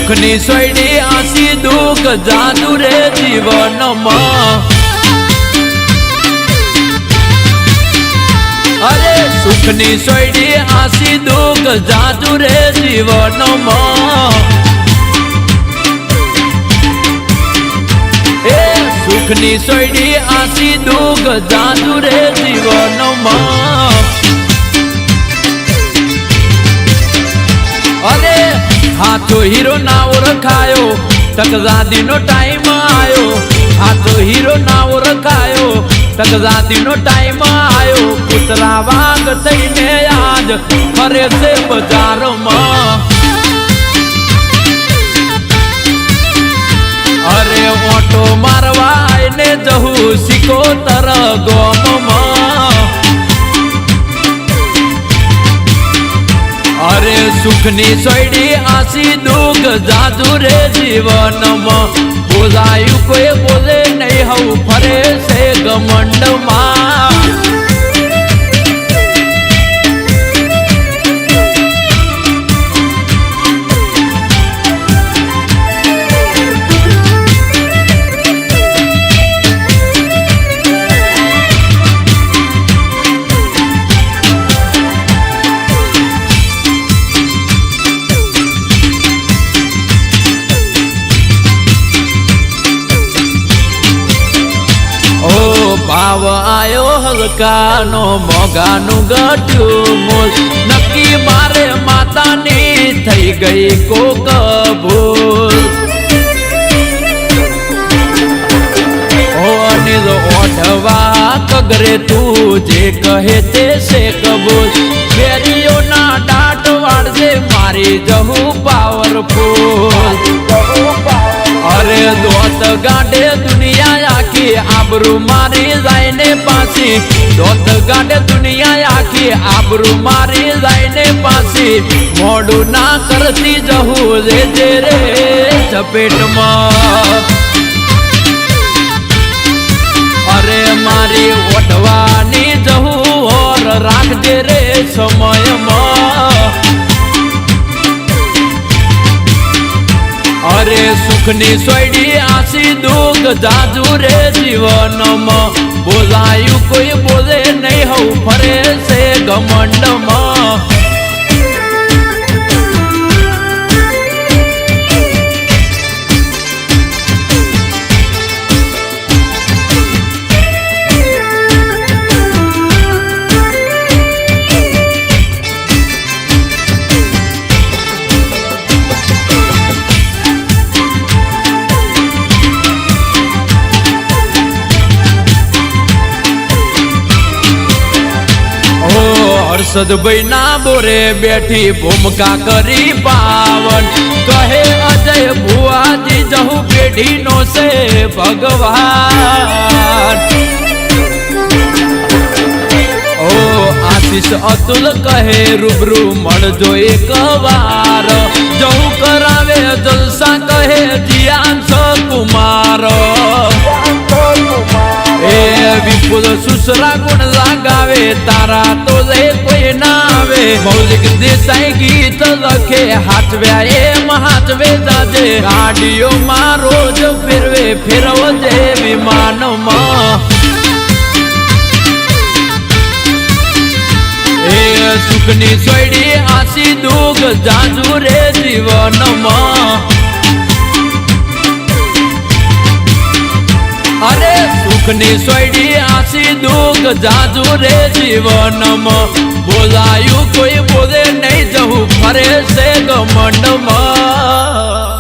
સુખની સોયડી આસી દુઃખ જાદુ રે જીવનમાં અરે સુખની સોયડી આસી દુઃખ જાદુ રે જીવનમાં એ સુખની સોયડી આસી દુઃખ જાદુ રે જીવનમાં અરે હાથો હીરો ના ઓળખાયો તકઝાદી નો ટાઈમ આયો હાથો હીરો ના ઓળખાયો તકઝાદી નો ટાઈમ આયો કૂતરા વાગ થઈને આજ ફરે છે બજારમાં અરે ઓટો મારવા ને જહું સિકોતર ગોમમાં અરે સુખની સોયડી આસી દુઃખ જાદુ રે જીવનમાં બોલાયું કોઈ બોલે નહીં હવું ફરે છે ગમંડમાં ભાવ આયો હલકાનો મોગાનું ગઢ્યું મોલ નક્કી મારે માતાની થઈ ગઈ કોક ભૂલ ઓ અનિલ ઓઢવા કગરે તું જે કહે તે છે કબૂલ કેરીઓના દાંત વાળજે મારી જહું પાવરફુલ અરે દોત ગાંડે દુનિયા આખી આબરૂ મારી જાય ને પાછી દોત ગાંડે દુનિયા આખી આબરૂ મારી જાય ને પાછી મોડું ના કરતી જહું રે જે રે ચપેટમાં અરે મારી ઓઢવાની જહું ઓર રાખજે રે સમયમાં અરે સુખની સોયડી આસી દુઃખ જાદુ રે જીવનમાં બોલાયું કોઈ બોલે નહીં હવું ફરે છે ગમંડમાં હર્ષદભાઈ ના બોરે બેઠી ભૂમકા કરી પાવન કહે અજય ભુવાજી જહું પેઢી નો છે ભગવાન ઓ આશીષ અતુલ કહે રૂબરૂ મળજો એક વાર જહું કરાવે જલસા કહે જીયાંશ કુમાર એ વિપુલ સુસરા ગુણ લાગાવે તારા તો લે કોઈ ના આવે મૌલિક દેસાઈ ગીત લખે હાચવ્યા એમ હાચવે જાજે ગાડીઓમાં રોજ ફેરવે ફેરવજે વિમાનમાં એ સુખની સોયડી આસી દુઃખ જાજુ રે જીવનમાં અરે સુખની સોયડી આસી દુઃખ જાજુ રે જીવનમાં બોલાયું કોઈ બોલે નહીં જહું ફરે છે ગમંડમાં